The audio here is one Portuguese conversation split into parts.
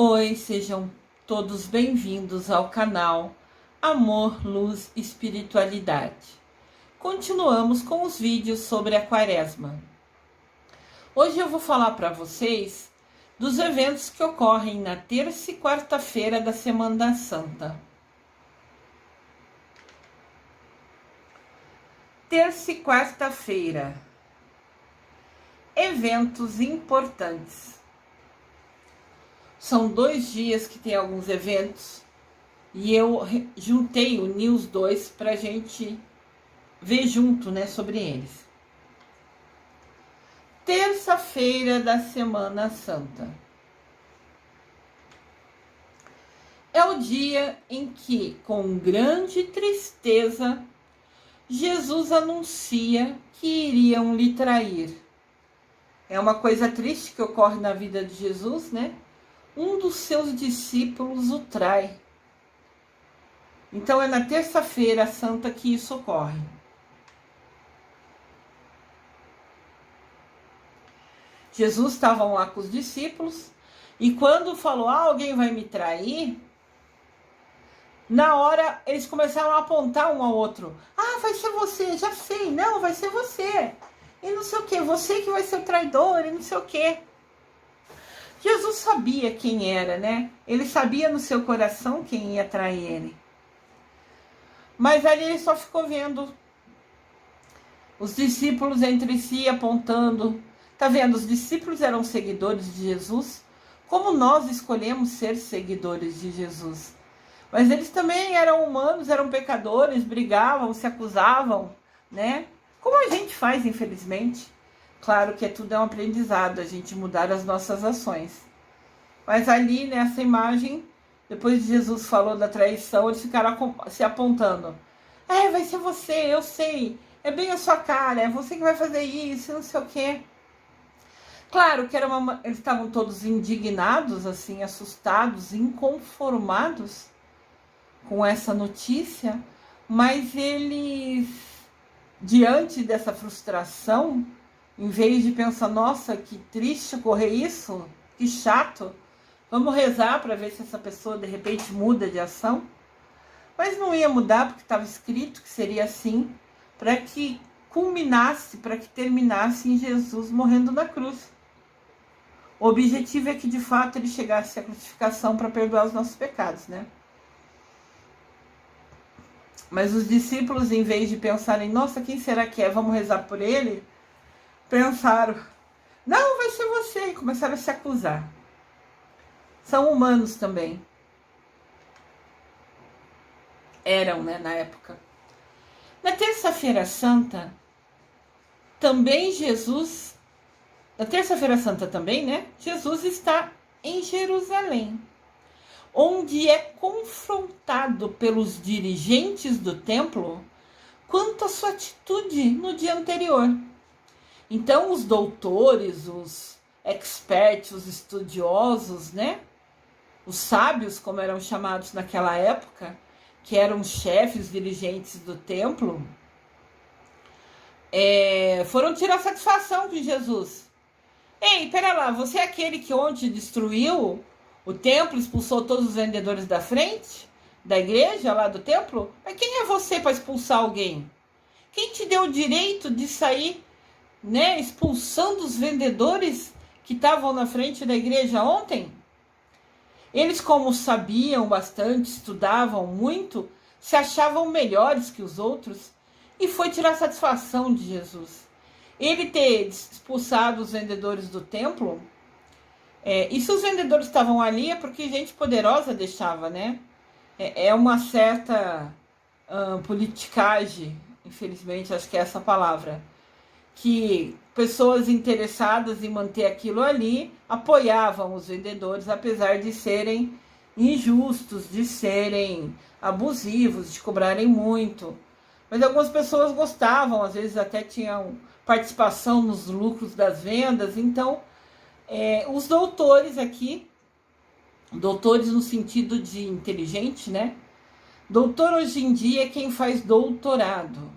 Oi, sejam todos bem-vindos ao canal Amor, Luz e Espiritualidade. Continuamos com os vídeos sobre a Quaresma. Hoje eu vou falar para vocês dos eventos que ocorrem na terça e quarta-feira da Semana Santa. Terça e quarta-feira. Eventos importantes. São 2 dias que tem alguns eventos e eu juntei, uni os dois para a gente ver junto, sobre eles. Terça-feira da Semana Santa. É o dia em que, com grande tristeza, Jesus anuncia que iriam lhe trair. É uma coisa triste que ocorre na vida de Jesus, Um dos seus discípulos o trai. Então é na terça-feira santa que isso ocorre. Jesus estava lá com os discípulos e quando falou, alguém vai me trair, na hora eles começaram a apontar um ao outro. Vai ser você, já sei, não, vai ser você. E não sei o que, você que vai ser o traidor e não sei o que. Jesus sabia quem era, Ele sabia no seu coração quem ia trair ele. Mas ali ele só ficou vendo os discípulos entre si apontando. Tá vendo? Os discípulos eram seguidores de Jesus, como nós escolhemos ser seguidores de Jesus. Mas eles também eram humanos, eram pecadores, brigavam, se acusavam, Como a gente faz, infelizmente. Claro que tudo é um aprendizado, a gente mudar as nossas ações. Mas ali, nessa imagem, depois de Jesus falou da traição, eles ficaram se apontando. Vai ser você, eu sei. É bem a sua cara, é você que vai fazer isso, não sei o quê. Claro que eles estavam todos indignados, assim, assustados, inconformados com essa notícia. Mas eles, diante dessa frustração, em vez de pensar, nossa, que triste ocorrer isso, que chato, vamos rezar para ver se essa pessoa de repente muda de ação. Mas não ia mudar porque estava escrito que seria assim, para que culminasse, para que terminasse em Jesus morrendo na cruz. O objetivo é que de fato ele chegasse à crucificação para perdoar os nossos pecados, Mas os discípulos, em vez de pensarem, nossa, quem será que é? Vamos rezar por ele? Pensaram, não, vai ser você, e começaram a se acusar. São humanos também. Eram, na época. Na terça-feira santa, também Jesus, na terça-feira santa também, Jesus está em Jerusalém, onde é confrontado pelos dirigentes do templo quanto à sua atitude no dia anterior. Então, os doutores, os experts, os estudiosos, os sábios, como eram chamados naquela época, que eram chefes, dirigentes do templo, foram tirar satisfação com Jesus. Ei, pera lá, você é aquele que ontem destruiu o templo, expulsou todos os vendedores da frente, da igreja lá do templo? Mas quem é você para expulsar alguém? Quem te deu o direito de sair expulsando os vendedores que estavam na frente da igreja ontem? Eles, como sabiam bastante, estudavam muito, se achavam melhores que os outros e foi tirar satisfação de Jesus. Ele ter expulsado os vendedores do templo, e se os vendedores estavam ali é porque gente poderosa deixava, É uma certa politicagem, infelizmente, acho que é essa palavra, que pessoas interessadas em manter aquilo ali apoiavam os vendedores, apesar de serem injustos, de serem abusivos, de cobrarem muito. Mas algumas pessoas gostavam, às vezes até tinham participação nos lucros das vendas. Então, os doutores aqui, doutores no sentido de inteligente, Doutor hoje em dia é quem faz doutorado,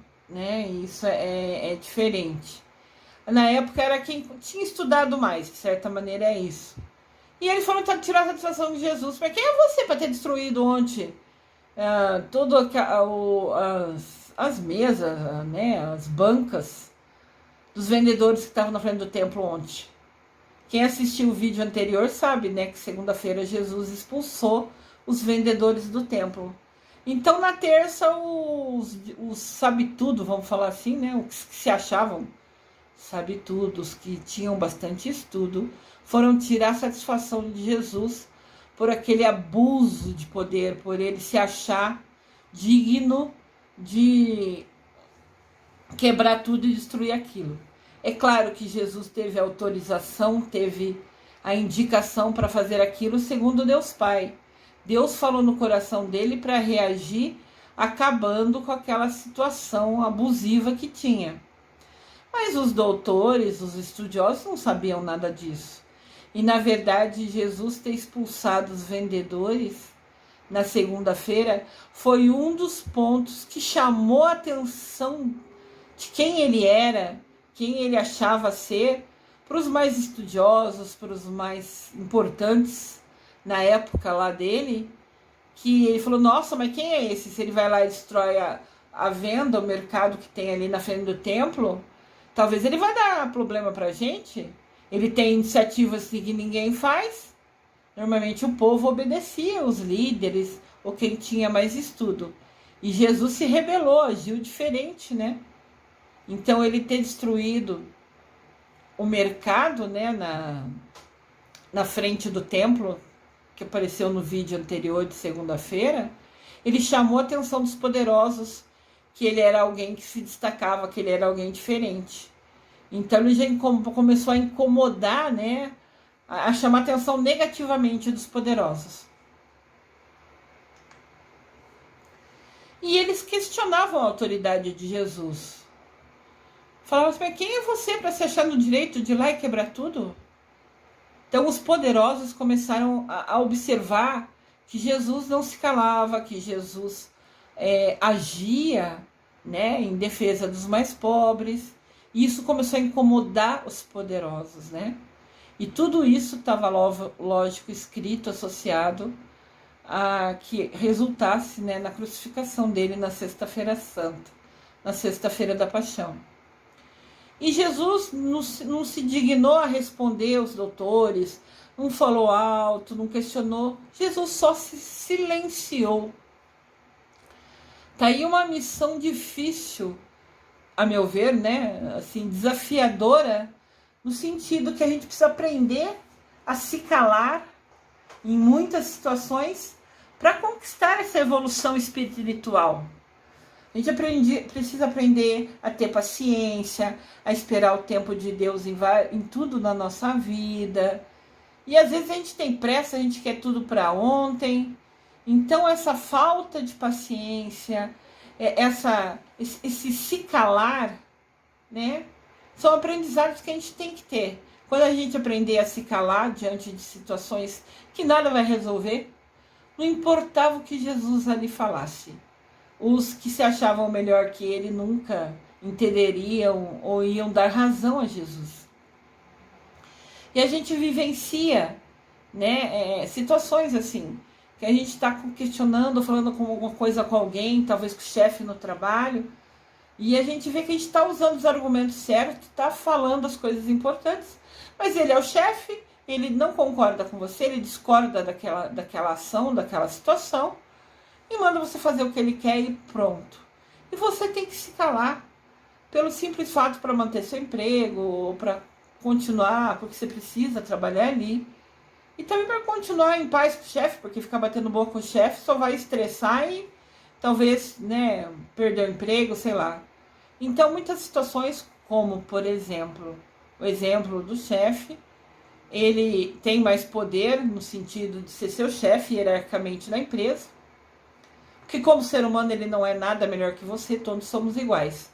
Isso é diferente. Na época era quem tinha estudado mais, de certa maneira é isso. E eles foram tirar a satisfação de Jesus. Mas quem é você para ter destruído ontem as mesas, né, as bancas dos vendedores que estavam na frente do templo ontem? Quem assistiu o vídeo anterior sabe, né, que segunda-feira Jesus expulsou os vendedores do templo. Então, na terça, os sabe-tudo, vamos falar assim, né, os que se achavam sabe-tudo, os que tinham bastante estudo, foram tirar satisfação de Jesus por aquele abuso de poder, por ele se achar digno de quebrar tudo e destruir aquilo. É claro que Jesus teve autorização, teve a indicação para fazer aquilo segundo Deus Pai. Deus falou no coração dele para reagir, acabando com aquela situação abusiva que tinha. Mas os doutores, os estudiosos não sabiam nada disso. E na verdade, Jesus ter expulsado os vendedores na segunda-feira foi um dos pontos que chamou a atenção de quem ele era, quem ele achava ser, para os mais estudiosos, para os mais importantes na época lá dele, que ele falou, nossa, mas quem é esse? Se ele vai lá e destrói a venda, o mercado que tem ali na frente do templo, talvez ele vai dar problema pra gente. Ele tem iniciativas que ninguém faz. Normalmente o povo obedecia os líderes ou quem tinha mais estudo. E Jesus se rebelou, agiu diferente, né? Então ele ter destruído o mercado, né, na frente do templo, que apareceu no vídeo anterior de segunda-feira, ele chamou a atenção dos poderosos, que ele era alguém que se destacava, que ele era alguém diferente. Então ele já começou a incomodar, né, a chamar a atenção negativamente dos poderosos. E eles questionavam a autoridade de Jesus. Falavam assim, mas quem é você para se achar no direito de ir lá e quebrar tudo? Então os poderosos começaram a observar que Jesus não se calava, que Jesus agia, né, em defesa dos mais pobres. E isso começou a incomodar os poderosos, né? E tudo isso estava, lógico, escrito, associado a que resultasse, né, na crucificação dele na Sexta-feira Santa, na Sexta-feira da Paixão. E Jesus não se dignou a responder aos doutores, não falou alto, não questionou. Jesus só se silenciou. Tá aí uma missão difícil, a meu ver, né? Assim, desafiadora, no sentido que a gente precisa aprender a se calar em muitas situações para conquistar essa evolução espiritual. A gente precisa aprender a ter paciência, a esperar o tempo de Deus em tudo na nossa vida. E às vezes a gente tem pressa, a gente quer tudo para ontem. Então essa falta de paciência, esse se calar, né, são aprendizados que a gente tem que ter. Quando a gente aprender a se calar diante de situações que nada vai resolver, não importava o que Jesus ali falasse. Os que se achavam melhor que ele nunca entenderiam ou iam dar razão a Jesus. E a gente vivencia, né, situações assim, que a gente está questionando, falando com alguma coisa com alguém, talvez com o chefe no trabalho, e a gente vê que a gente está usando os argumentos certos, está falando as coisas importantes, mas ele é o chefe, ele não concorda com você, ele discorda daquela ação, daquela situação, e manda você fazer o que ele quer e pronto. E você tem que se calar, pelo simples fato para manter seu emprego, ou para continuar, porque você precisa trabalhar ali. E também para continuar em paz com o chefe, porque ficar batendo boca com o chefe só vai estressar e talvez, né, perder o emprego, sei lá. Então, muitas situações, como, por exemplo, o exemplo do chefe, ele tem mais poder no sentido de ser seu chefe hierarquicamente na empresa, porque como ser humano ele não é nada melhor que você, todos somos iguais.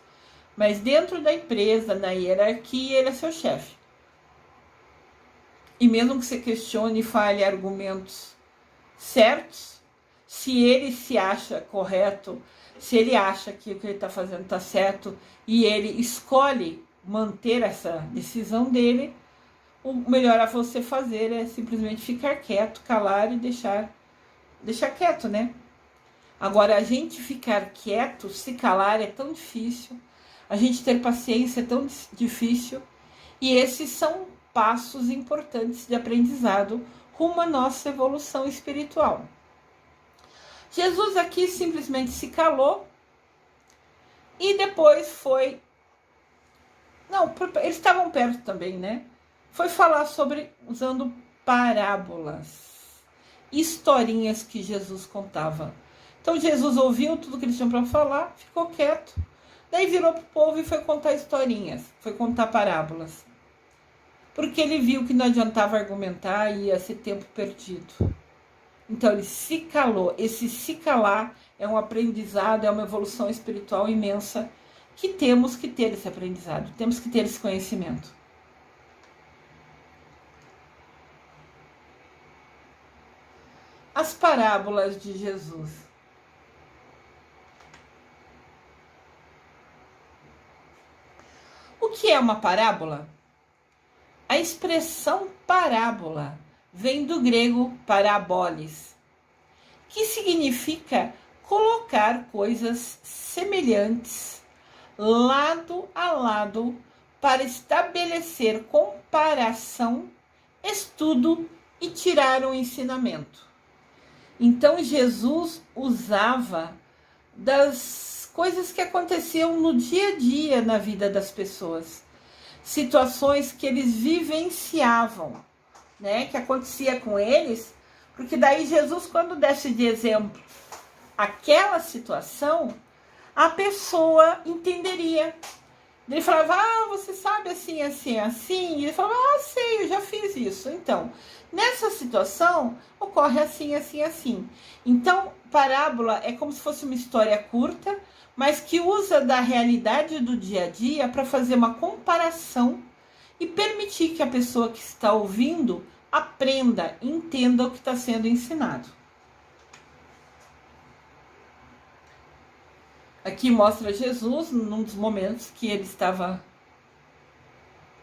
Mas dentro da empresa, na hierarquia, ele é seu chefe. E mesmo que você questione e fale argumentos certos, se ele se acha correto, se ele acha que o que ele está fazendo está certo e ele escolhe manter essa decisão dele, o melhor a você fazer é simplesmente ficar quieto, calar e deixar quieto, né? Agora, a gente ficar quieto, se calar é tão difícil, a gente ter paciência é tão difícil, e esses são passos importantes de aprendizado rumo à nossa evolução espiritual. Jesus aqui simplesmente se calou e depois foi... Não, eles estavam perto também, né? Foi falar sobre, usando parábolas, historinhas que Jesus contava. Então Jesus ouviu tudo que eles tinham para falar, ficou quieto, daí virou para o povo e foi contar historinhas, foi contar parábolas. Porque ele viu que não adiantava argumentar e ia ser tempo perdido. Então ele se calou. Esse se calar é um aprendizado, é uma evolução espiritual imensa, que temos que ter esse aprendizado, temos que ter esse conhecimento. As parábolas de Jesus. O que é uma parábola? A expressão parábola vem do grego parabolis, que significa colocar coisas semelhantes lado a lado para estabelecer comparação, estudo e tirar um ensinamento. Então Jesus usava das coisas que aconteciam no dia a dia na vida das pessoas, situações que eles vivenciavam, né, que acontecia com eles, porque daí Jesus, quando desse de exemplo aquela situação, a pessoa entenderia. Ele falava, você sabe assim, assim, assim, e ele falava, sei, eu já fiz isso. Então, nessa situação, ocorre assim, assim, assim. Então, parábola é como se fosse uma história curta, mas que usa da realidade do dia a dia para fazer uma comparação e permitir que a pessoa que está ouvindo aprenda, entenda o que está sendo ensinado. Aqui mostra Jesus num dos momentos que ele estava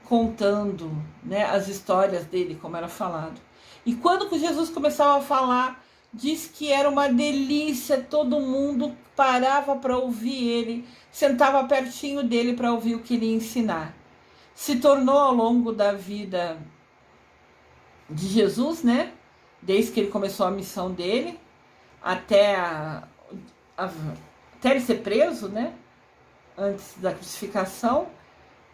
contando, né, as histórias dele, como era falado. E quando Jesus começava a falar, diz que era uma delícia, todo mundo parava para ouvir ele, sentava pertinho dele para ouvir o que ele ia ensinar. Se tornou ao longo da vida de Jesus, né, desde que ele começou a missão dele, até ele ser preso, né, antes da crucificação,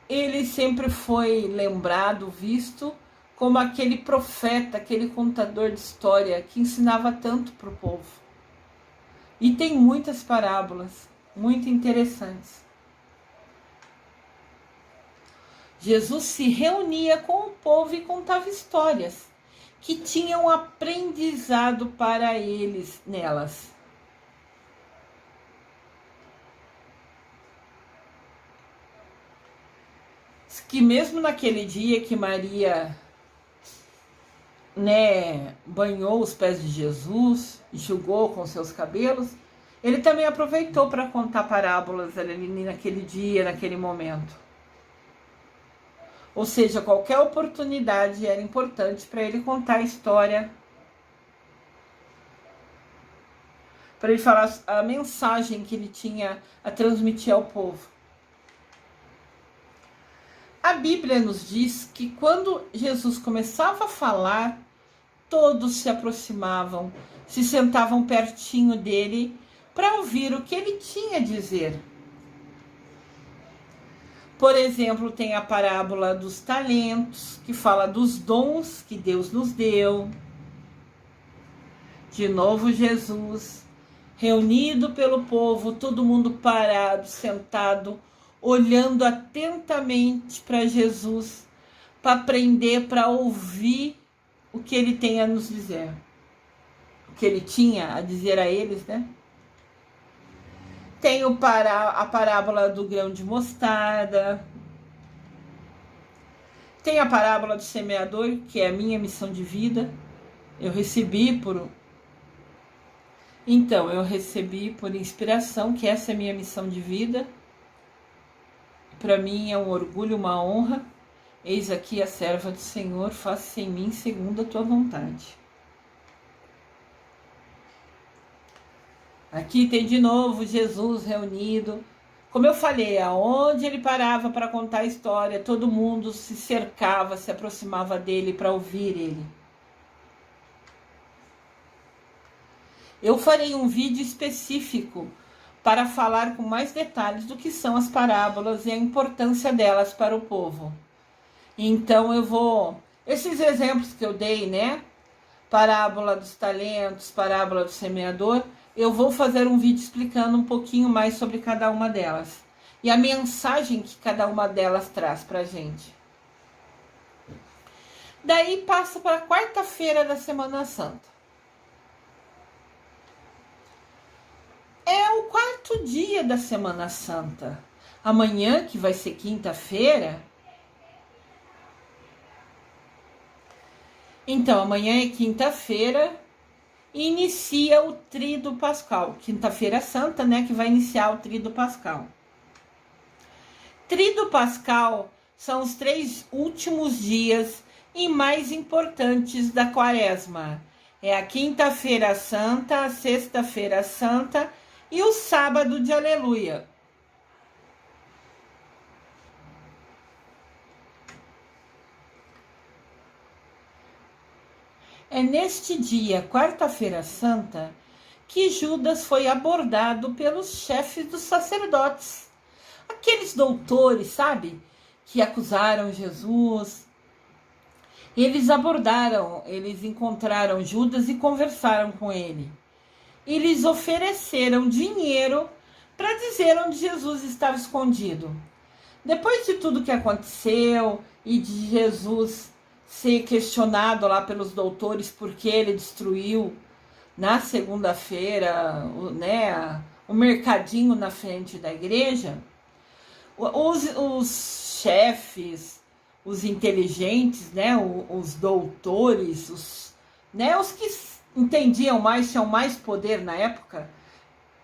ele sempre foi lembrado, visto como aquele profeta, aquele contador de história que ensinava tanto para o povo. E tem muitas parábolas muito interessantes. Jesus se reunia com o povo e contava histórias que tinham aprendizado para eles nelas. Que mesmo naquele dia que Maria, né, banhou os pés de Jesus, enxugou com seus cabelos, ele também aproveitou para contar parábolas ali naquele dia, naquele momento. Ou seja, qualquer oportunidade era importante para ele contar a história, para ele falar a mensagem que ele tinha a transmitir ao povo. A Bíblia nos diz que quando Jesus começava a falar, todos se aproximavam, se sentavam pertinho dele para ouvir o que ele tinha a dizer. Por exemplo, tem a parábola dos talentos, que fala dos dons que Deus nos deu. De novo, Jesus, reunido pelo povo, todo mundo parado, sentado, olhando atentamente para Jesus, para aprender, para ouvir o que ele tem a nos dizer. O que ele tinha a dizer a eles, né? Tem a parábola do grão de mostarda. Tem a parábola do semeador, que é a minha missão de vida. Eu recebi por inspiração que essa é a minha missão de vida. Para mim é um orgulho, uma honra Eis aqui a serva do Senhor, faça-se em mim segundo a tua vontade. Aqui tem de novo Jesus reunido. Como eu falei, aonde ele parava para contar a história, todo mundo se cercava, se aproximava dele para ouvir ele. Eu farei um vídeo específico para falar com mais detalhes do que são as parábolas e a importância delas para o povo. Então eu vou... Esses exemplos que eu dei, né? Parábola dos talentos, parábola do semeador, eu vou fazer um vídeo explicando um pouquinho mais sobre cada uma delas. E a mensagem que cada uma delas traz pra gente. Daí passa para a quarta-feira da Semana Santa. É o quarto dia da Semana Santa. Amanhã, que vai ser quinta-feira. Então, amanhã é quinta-feira e inicia o Tríduo Pascal. Quinta-feira Santa, né, que vai iniciar o Tríduo Pascal. Tríduo Pascal são os 3 últimos dias e mais importantes da Quaresma. É a Quinta-feira Santa, a Sexta-feira Santa e o Sábado de Aleluia. É neste dia, Quarta-feira Santa, que Judas foi abordado pelos chefes dos sacerdotes. Aqueles doutores, sabe? Que acusaram Jesus. Eles encontraram Judas e conversaram com ele. Eles ofereceram dinheiro para dizer onde Jesus estava escondido. Depois de tudo que aconteceu e de Jesus ser questionado lá pelos doutores porque ele destruiu na segunda-feira, né, o mercadinho na frente da igreja, os chefes, os inteligentes, né, os doutores, os que entendiam mais, tinham mais poder na época,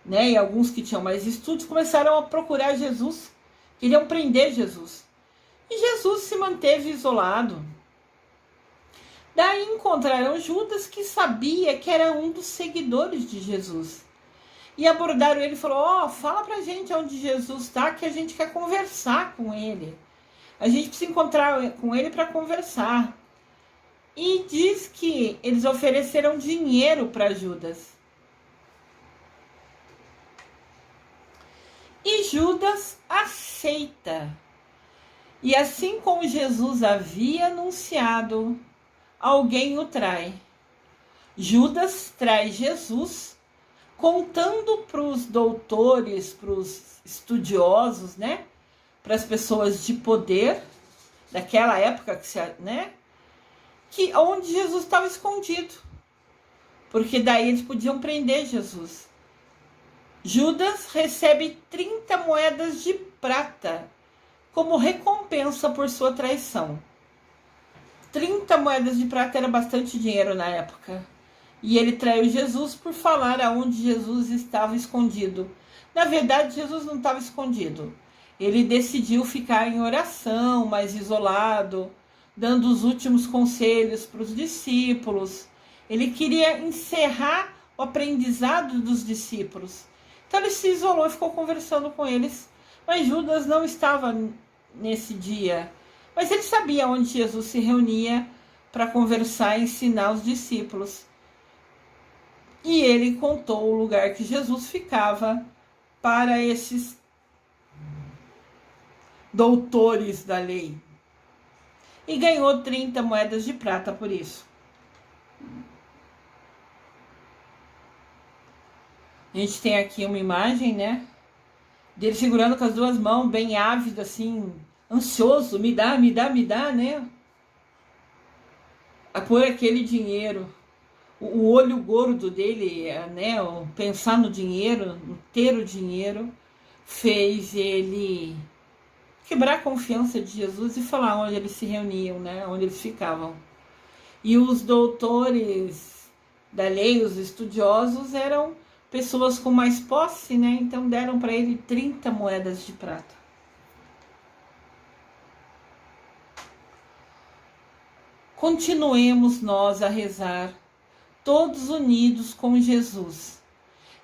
né, e alguns que tinham mais estudos, começaram a procurar Jesus, queriam prender Jesus. E Jesus se manteve isolado. Daí encontraram Judas, que sabia que era um dos seguidores de Jesus. E abordaram ele e falou: fala pra gente onde Jesus está, que a gente quer conversar com ele. A gente precisa encontrar com ele para conversar. E diz que eles ofereceram dinheiro para Judas. E Judas aceita. E assim como Jesus havia anunciado, alguém o trai. Judas traz Jesus, contando para os doutores, para os estudiosos, né? Para as pessoas de poder daquela época, que onde Jesus estava escondido. Porque daí eles podiam prender Jesus. Judas recebe 30 moedas de prata como recompensa por sua traição. 30 moedas de prata era bastante dinheiro na época. E ele traiu Jesus por falar aonde Jesus estava escondido. Na verdade, Jesus não estava escondido. Ele decidiu ficar em oração, mais isolado, dando os últimos conselhos para os discípulos. Ele queria encerrar o aprendizado dos discípulos. Então ele se isolou e ficou conversando com eles. Mas Judas não estava nesse dia. Mas ele sabia onde Jesus se reunia para conversar e ensinar os discípulos. E ele contou o lugar que Jesus ficava para esses doutores da lei. E ganhou 30 moedas de prata por isso. A gente tem aqui uma imagem, né? Dele segurando com as 2 mãos, bem ávido, assim, ansioso, me dá, né? A pôr aquele dinheiro. O olho gordo dele, né? O pensar no dinheiro, no ter o dinheiro, fez ele quebrar a confiança de Jesus e falar onde eles se reuniam, né? Onde eles ficavam. E os doutores da lei, os estudiosos, eram pessoas com mais posse, né? Então deram para ele 30 moedas de prata. Continuemos nós a rezar, todos unidos com Jesus.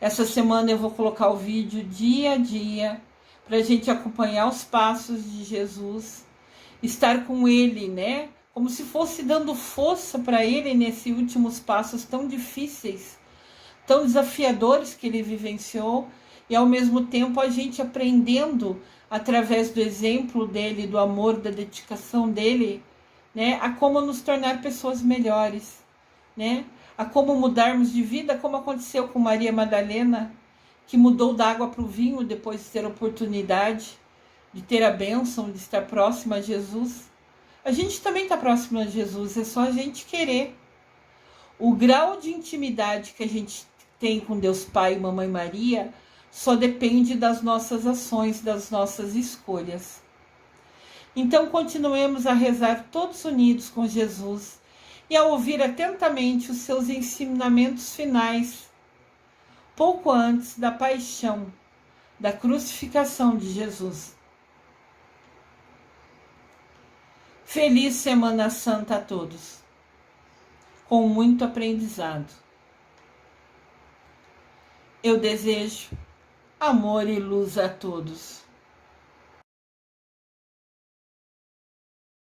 Essa semana eu vou colocar o vídeo dia a dia, para a gente acompanhar os passos de Jesus, estar com Ele, né? Como se fosse dando força para Ele nesses últimos passos tão difíceis, tão desafiadores que Ele vivenciou, e ao mesmo tempo a gente aprendendo, através do exemplo dele, do amor, da dedicação dele, né, a como nos tornar pessoas melhores, né, a como mudarmos de vida, como aconteceu com Maria Madalena, que mudou da água para o vinho depois de ter a oportunidade de ter a bênção de estar próxima a Jesus. A gente também está próximo a Jesus, é só a gente querer. O grau de intimidade que a gente tem com Deus Pai e Mamãe Maria só depende das nossas ações, das nossas escolhas. Então continuemos a rezar todos unidos com Jesus e a ouvir atentamente os seus ensinamentos finais, pouco antes da paixão, da crucificação de Jesus. Feliz Semana Santa a todos, com muito aprendizado. Eu desejo amor e luz a todos.